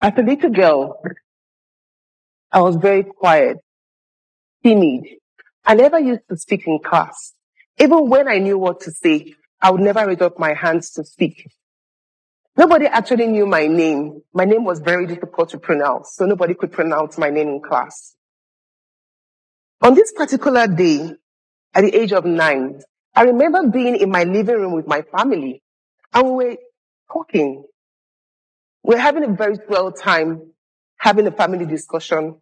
As a little girl, I was very quiet, timid. I never used to speak in class. Even when I knew what to say, I would never raise up my hands to speak. Nobody actually knew my name. My name was very difficult to pronounce, so nobody could pronounce my name in class. On this particular day, at the age of 9, I remember being in my living room with my family, and we were talking. We were having a very swell time, having a family discussion.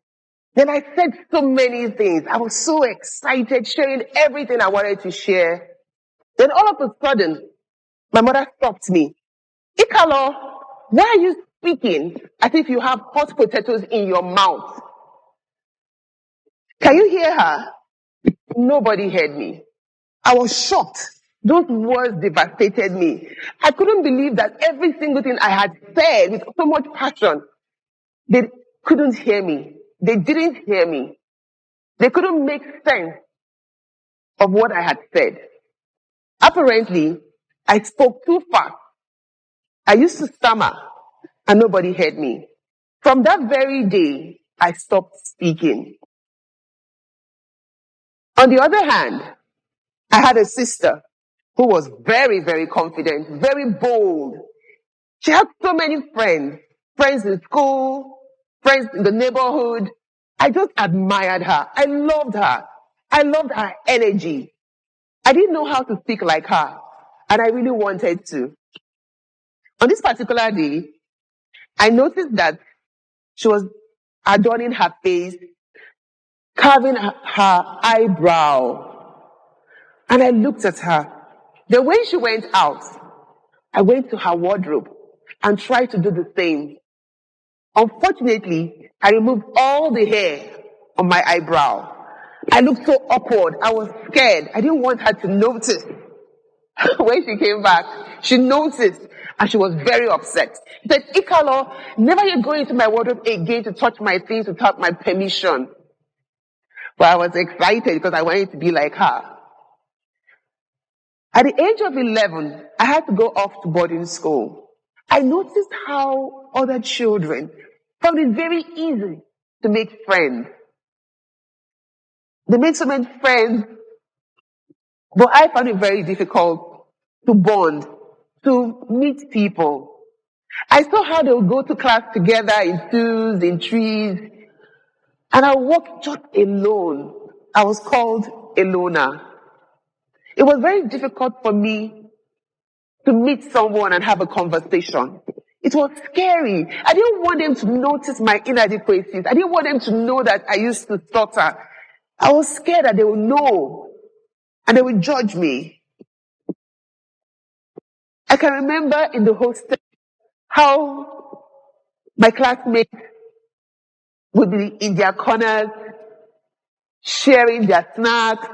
Then I said so many things. I was so excited, sharing everything I wanted to share. Then all of a sudden, my mother stopped me. Ikalo, why are you speaking as if you have hot potatoes in your mouth? Can you hear her? Nobody heard me. I was shocked. Those words devastated me. I couldn't believe that every single thing I had said with so much passion, they couldn't hear me. They didn't hear me. They couldn't make sense of what I had said. Apparently, I spoke too fast. I used to stammer, and nobody heard me. From that very day, I stopped speaking. On the other hand, I had a sister who was very, very confident, very bold. She had so many friends, friends in school, friends in the neighborhood. I just admired her. I loved her. I loved her energy. I didn't know how to speak like her, and I really wanted to. On this particular day, I noticed that she was adorning her face, carving her eyebrow, and I looked at her. Then when she went out, I went to her wardrobe and tried to do the same. Unfortunately, I removed all the hair on my eyebrow. I looked so awkward. I was scared. I didn't want her to notice. When she came back, she noticed and she was very upset. She said, Ikalo, never you go into my wardrobe again to touch my things without my permission. But I was excited because I wanted to be like her. At the age of 11, I had to go off to boarding school. I noticed how other children found it very easy to make friends. They made so many friends, but I found it very difficult to bond, to meet people. I saw how they would go to class together in twos, in threes, and I walked just alone. I was called a loner. It was very difficult for me to meet someone and have a conversation. It was scary. I didn't want them to notice my inadequacies. I didn't want them to know that I used to stutter. I was scared that they would know and they would judge me. I can remember in the hostel how my classmates would be in their corners, sharing their snacks,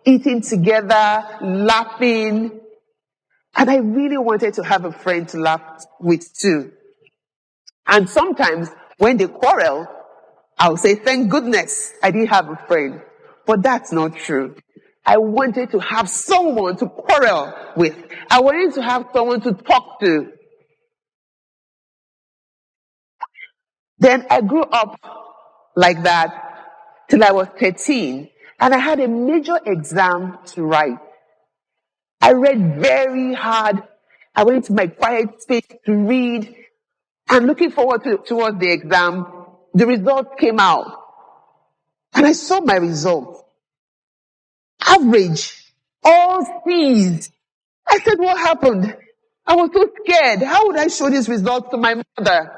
eating together, laughing. And I really wanted to have a friend to laugh with too. And sometimes when they quarrel, I'll say, thank goodness I didn't have a friend. But that's not true. I wanted to have someone to quarrel with. I wanted to have someone to talk to. Then I grew up like that till I was 13. And I had a major exam to write. I read very hard. I went to my quiet space to read. And looking forward towards the exam, the results came out. And I saw my results. Average. All C's. I said, what happened? I was so scared. How would I show these results to my mother?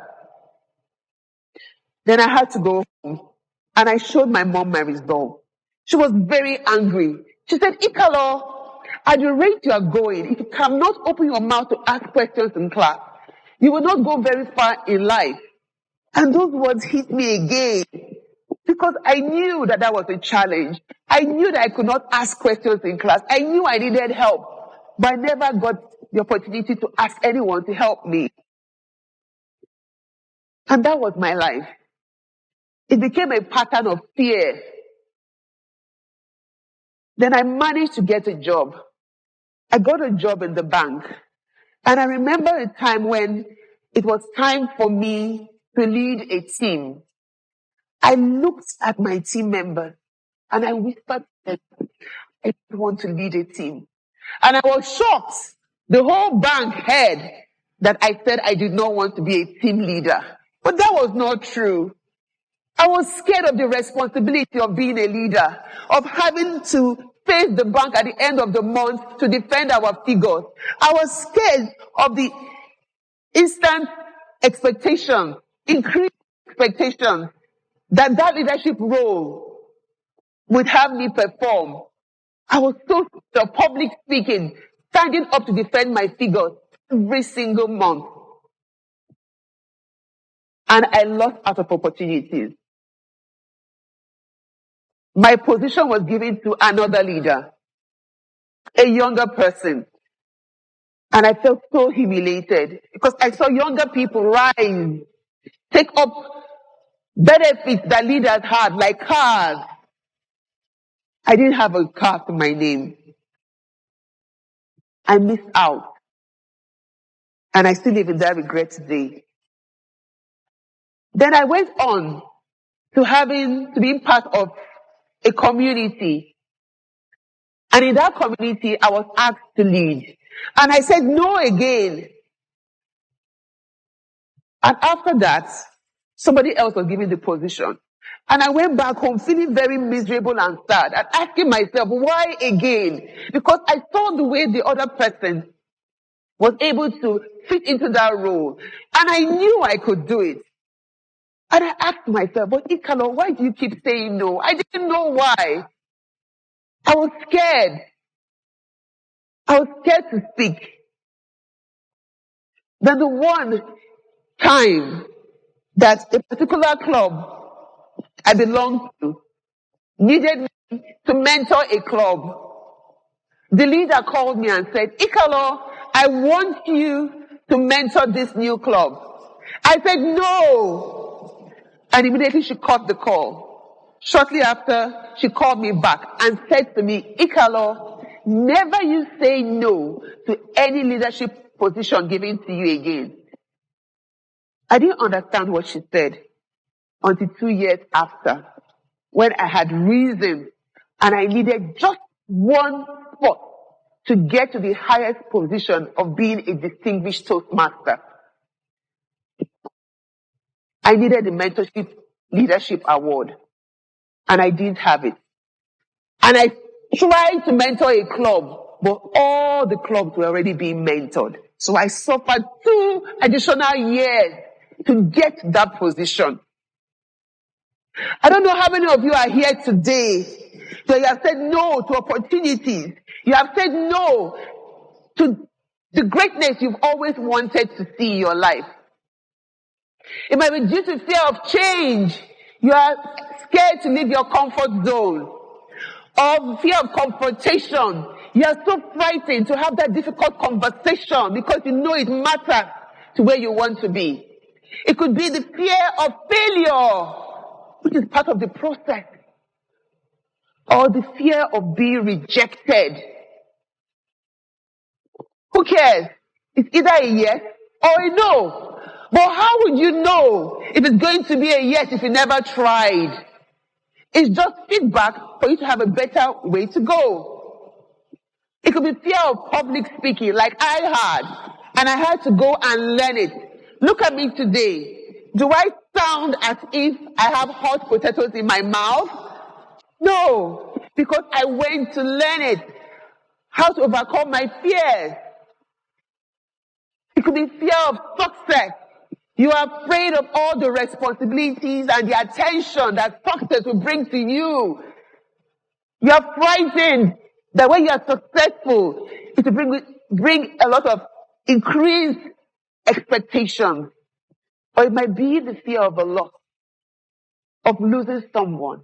Then I had to go home. And I showed my mom my result. She was very angry. She said, Ikalo, at the rate you are going, if you cannot open your mouth to ask questions in class, you will not go very far in life. And those words hit me again. Because I knew that that was a challenge. I knew that I could not ask questions in class. I knew I needed help. But I never got the opportunity to ask anyone to help me. And that was my life. It became a pattern of fear. Then I managed to get a job. I got a job in the bank. And I remember a time when it was time for me to lead a team, I looked at my team members and I whispered, I don't want to lead a team. And I was shocked. The whole bank heard that I said I did not want to be a team leader. But that was not true. I was scared of the responsibility of being a leader, of having to face the bank at the end of the month to defend our figures. I was scared of the instant expectation, increased expectation that leadership role would have me perform. I was so scared of public speaking, standing up to defend my figures every single month. And I lost out of opportunities. My position was given to another leader, a younger person. And I felt so humiliated because I saw younger people rise, take up benefits that leaders had, like cars. I didn't have a car to my name. I missed out. And I still live in that regret today. Then I went on to being part of a community. And in that community, I was asked to lead. And I said no again. And after that, somebody else was given the position. And I went back home feeling very miserable and sad and asking myself, why again? Because I saw the way the other person was able to fit into that role. And I knew I could do it. And I asked myself, but Ikalone, why do you keep saying no? I didn't know why. I was scared. I was scared to speak. Then the one time that a particular club I belonged to needed me to mentor a club, the leader called me and said, Ikalone, I want you to mentor this new club. I said, no. And immediately she cut the call. Shortly after, she called me back and said to me, Ikalone, never you say no to any leadership position given to you again. I didn't understand what she said until 2 years after, when I had reason and I needed just one spot to get to the highest position of being a distinguished Toastmaster. I needed the Mentorship Leadership Award, and I didn't have it. And I tried to mentor a club, but all the clubs were already being mentored. So I suffered 2 additional years to get that position. I don't know how many of you are here today that you have said no to opportunities. You have said no to the greatness you've always wanted to see in your life. It might be due to fear of change. You are scared to leave your comfort zone. Or fear of confrontation. You are so frightened to have that difficult conversation because you know it matters to where you want to be. It could be the fear of failure, which is part of the process. Or the fear of being rejected. Who cares? It's either a yes or a no. But how would you know if it's going to be a yes if you never tried? It's just feedback for you to have a better way to go. It could be fear of public speaking like I had. And I had to go and learn it. Look at me today. Do I sound as if I have hot potatoes in my mouth? No, because I went to learn it. How to overcome my fears. It could be fear of success. You are afraid of all the responsibilities and the attention that success will bring to you. You are frightened that when you are successful, it will bring a lot of increased expectations. Or it might be the fear of a loss, of losing someone,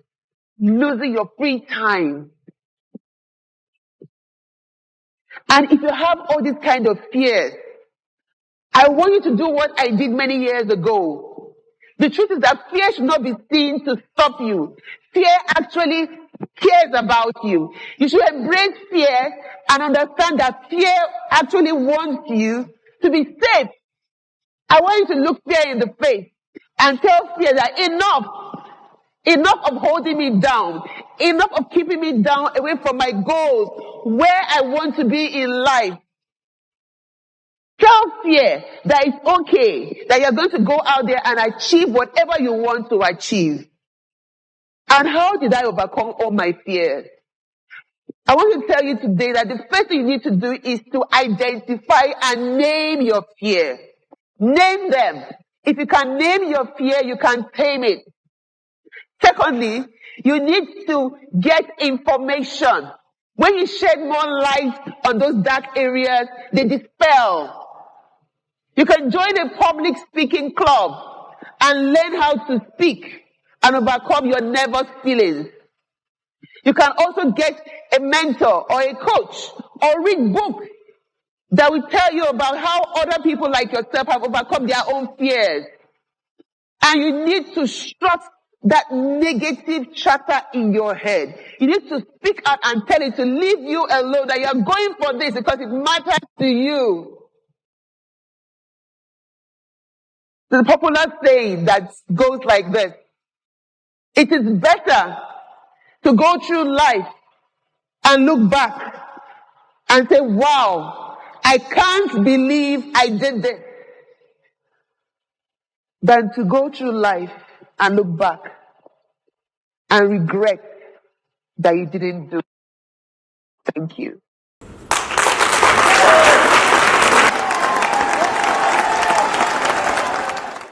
losing your free time. And if you have all these kind of fears, I want you to do what I did many years ago. The truth is that fear should not be seen to stop you. Fear actually cares about you. You should embrace fear and understand that fear actually wants you to be safe. I want you to look fear in the face. and tell fear that enough of holding me down, enough of keeping me down away from my goals, where I want to be in life. Tell fear that it's okay, that you're going to go out there and achieve whatever you want to achieve. And how did I overcome all my fears? I want to tell you today that the first thing you need to do is to identify and name your fear. Name them. If you can name your fear, you can tame it. Secondly, you need to get information. When you shed more light on those dark areas, they dispel. You can join a public speaking club and learn how to speak and overcome your nervous feelings. You can also get a mentor or a coach or read books that will tell you about how other people like yourself have overcome their own fears. And you need to strut that negative chatter in your head. You need to speak out and tell it to leave you alone, that you're going for this because it matters to you. There's a popular saying that goes like this: it is better to go through life and look back and say, wow, I can't believe I did this, than to go through life and look back and regret that you didn't do it. Thank you.